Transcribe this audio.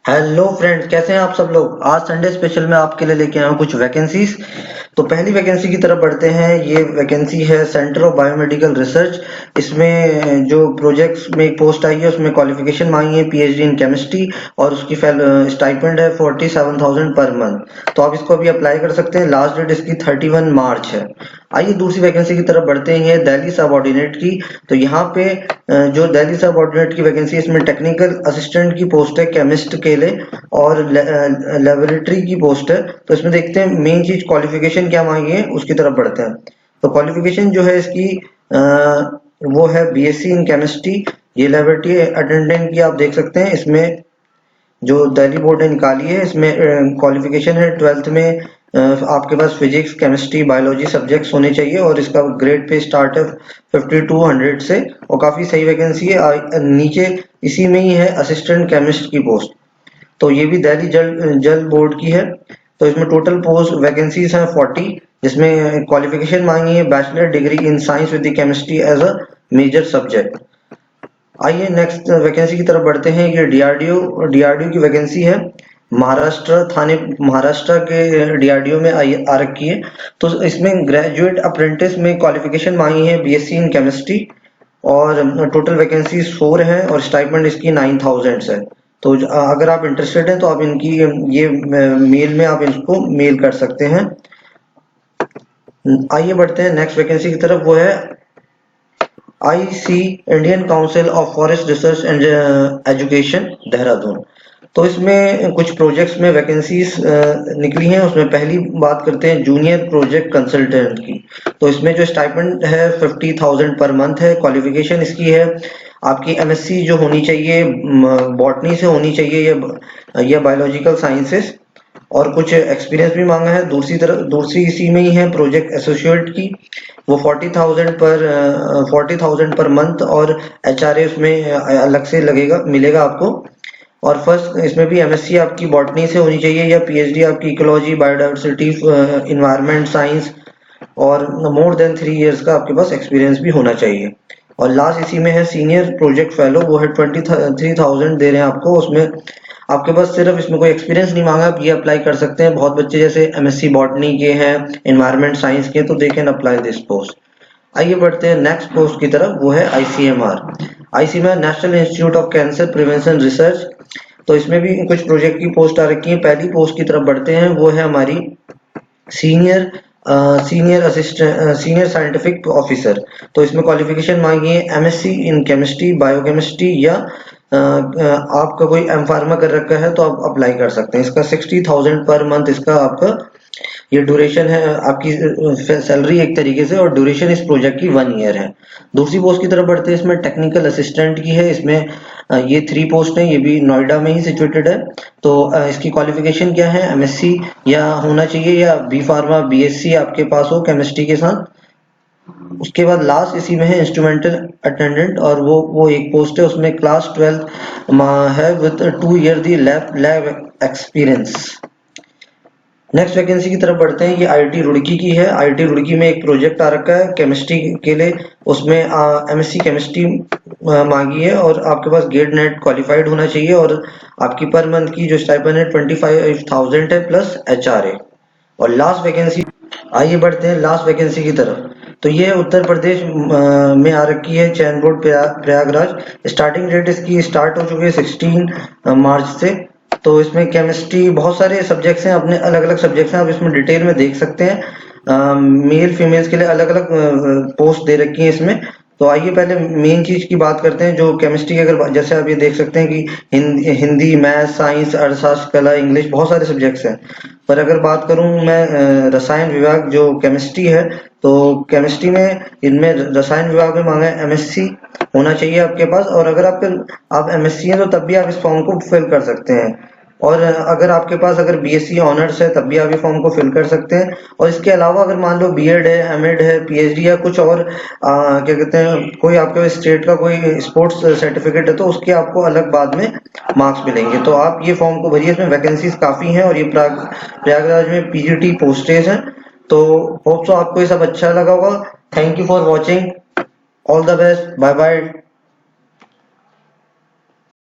Hello friends, कैसे हैं आप सब लोग। आज संडे स्पेशल में आपके लिए लेके आया हूँ कुछ वैकेंसीज। तो पहली वैकेंसी की तरफ बढ़ते हैं। ये वैकेंसी है सेंटर ऑफ बायोमेडिकल रिसर्च। इसमें जो प्रोजेक्ट्स में एक पोस्ट आई है उसमें क्वालिफिकेशन मांगी है पीएचडी इन केमिस्ट्री और उसकी स्टाइपेंड है 47,000 पर मंथ। तो आप इसको अभी अप्लाई कर सकते हैं। लास्ट डेट इसकी 31 मार्च है। आइए दूसरी वैकेंसी की तरफ बढ़ते हैं। ये दिल्ली सबऑर्डिनेट की। तो यहाँ पे जो दिल्ली सबऑर्डिनेट की वैकेंसी है इसमें टेक्निकल असिस्टेंट की पोस्ट है केमिस्ट के लिए और लेबोरेटरी की पोस्ट है। तो इसमें देखते हैं मेन चीज क्वालिफिकेशन क्या मांगी है, उसकी तरफ बढ़ते हैं। तो क्वालिफिकेशन जो है इसकी वो है बीएससी इन केमिस्ट्री। ये लेबोरेटरी अटेंडेंट की आप देख सकते हैं। इसमें जो दिल्ली बोर्ड ने निकाली है इसमें क्वालिफिकेशन है 12th में आपके पास फिजिक्स केमिस्ट्री बायोलॉजी सब्जेक्ट्स होने चाहिए और इसका ग्रेड पे स्टार्ट है 5200 से और काफी सही वैकेंसी है। नीचे इसी में ही है असिस्टेंट केमिस्ट की पोस्ट। तो ये भी दिल्ली जल बोर्ड की है। तो इसमें टोटल पोस्ट वैकेंसीज हैं 40, जिसमें क्वालिफिकेशन मांगी है bachelor degree in science with chemistry as a major subject. आइए नेक्स्ट वैकेंसी की तरफ बढ़ते हैं। ये डीआरडीओ की वैकेंसी है। महाराष्ट्र के डीआरडीओ में आ रखी है। तो इसमें ग्रेजुएट अप्रेंटिस में क्वालिफिकेशन मांगी है बीएससी इन केमिस्ट्री और टोटल वैकेंसीज 4 हैं और स्टाइपेंड इसकी 9,000 है। तो अगर आप इंटरेस्टेड हैं तो आप इनकी ये मेल में आप इनको मेल कर सकते हैं। आइए बढ़ते हैं नेक्स्ट वैकेंसी की तरफ। वो है IC Indian council of forest research and education Dehradun. तो इसमें कुछ प्रोजेक्ट्स में वैकेंसीज निकली हैं। उसमें पहली बात करते हैं जूनियर प्रोजेक्ट कंसल्टेंट की। तो इसमें जो स्टाइपेंड है 50,000 पर मंथ है। क्वालिफिकेशन इसकी है आपकी एमएससी जो होनी चाहिए बॉटनी से होनी चाहिए या बायोलॉजिकल साइंसेस और कुछ एक्सपीरियंस भी मांगा है। दूसरी इसी में ही है प्रोजेक्ट एसोसिएट की। वो 40,000 पर मंथ और एचआरए उसमें अलग से लगेगा मिलेगा आपको। और फर्स्ट इसमें भी एमएससी आपकी बॉटनी से होनी चाहिए या पीएचडी आपकी इकोलॉजी बायोडाइवर्सिटी इन्वायरमेंट साइंस और मोर देन 3 इयर्स का आपके पास एक्सपीरियंस भी होना चाहिए। और लास्ट इसी में है सीनियर प्रोजेक्ट फेलो। वो है 23,000 दे रहे हैं आपको। उसमें आपके पास सिर्फ इसमें कोई एक्सपीरियंस नहीं मांगा, आप ये अप्लाई कर सकते हैं। बहुत बच्चे जैसे एमएससी बॉटनी के हैं एनवायरमेंट साइंस के, तो they can apply this post. आइए बढ़ते हैं नेक्स्ट पोस्ट की तरफ। वो है ICMR. ICMR national institute of cancer prevention research. तो इसमें भी कुछ प्रोजेक्ट की पोस्ट आ रखी है। पहली पोस्ट की तरफ बढ़ते हैं। वो है हमारी सीनियर सीनियर साइंटिफिक ऑफिसर। तो इसमें क्वालिफिकेशन मांगी है एमएससी इन केमिस्ट्री बायोकेमिस्ट्री या आपका कोई एम फार्मा कर रखा है तो आप अप्लाई कर सकते हैं। इसका 60,000 पर मंथ इसका आपका ये ड्यूरेशन है आपकी सैलरी एक तरीके से। और ड्यूरेशन इस प्रोजेक्ट की 1 ईयर है। दूसरी पोस्ट की तरफ बढ़ते हैं। इसमें टेक्निकल असिस्टेंट की है। इसमें ये 3 पोस्ट है। ये भी नोएडा में ही सिचुएटेड है। तो इसकी क्वालिफिकेशन क्या है एमएससी या होना चाहिए या बी फार्मा बीएससी आपके पास हो केमिस्ट्री के साथ। उसके बाद लास्ट इसी में है इंस्ट्रूमेंटल अटेंडेंट और वो एक पोस्ट है। उसमें क्लास 12 है with 2 year the lab experience. Next vacancy की तरफ बढ़ते हैं। ये आईआईटी रुड़की की है। आईआईटी रुड़की में एक प्रोजेक्ट आ रखा है केमिस्ट्री के लिए। उसमें एमएससी केमिस्ट्री मांगी है और आपके पास गेट नेट क्वालिफाइड होना चाहिए और आपकी पर मंथ की जो स्टाइपेंड है 25,000 है प्लस एचआरए। और लास्ट वैकेंसी, आइए बढ़ते हैं लास्ट वैकेंसी की तरफ। तो ये उत्तर प्रदेश में आ रखी है चैन बोर्ड प्रयागराज। स्टार्टिंग डेट इसकी स्टार्ट हो चुकी है 16 मार्च से। तो इसमें केमिस्ट्री बहुत सारे सब्जेक्ट्स हैं, अपने अलग अलग सब्जेक्ट्स हैं, आप इसमें डिटेल में देख सकते हैं। मेल फीमेल्स के लिए अलग अलग पोस्ट दे रखी है इसमें। तो आइए पहले मेन चीज की बात करते हैं जो केमिस्ट्री की। अगर जैसे आप ये देख सकते हैं कि हिंदी मैथ साइंस अर्थशास्त्र कला इंग्लिश बहुत सारे सब्जेक्ट्स हैं। पर अगर बात करूं मैं रसायन विभाग जो केमिस्ट्री है, तो केमिस्ट्री में इनमें रसायन विभाग में मांगा है एमएससी होना चाहिए आपके पास। और अगर आप एमएससी हैं तो तब भी आप इस फॉर्म को फिल कर सकते हैं। और अगर आपके पास अगर बीएससी ऑनर्स है तब भी आप ये फॉर्म को फिल कर सकते हैं। और इसके अलावा अगर मान लो बीएड है एमएड है पीएचडी या कुछ और क्या कहते हैं कोई आपके स्टेट का कोई स्पोर्ट्स सर्टिफिकेट है तो उसके आपको अलग बाद में मार्क्स मिलेंगे। तो आप ये फॉर्म को भरिए। इसमें वैकेंसीज काफी हैं और ये प्रयागराज में पीजीटी पोस्टेज हैं। तो होप सो आपको ये सब अच्छा लगा होगा। Thank you for watching. All the best. Bye bye.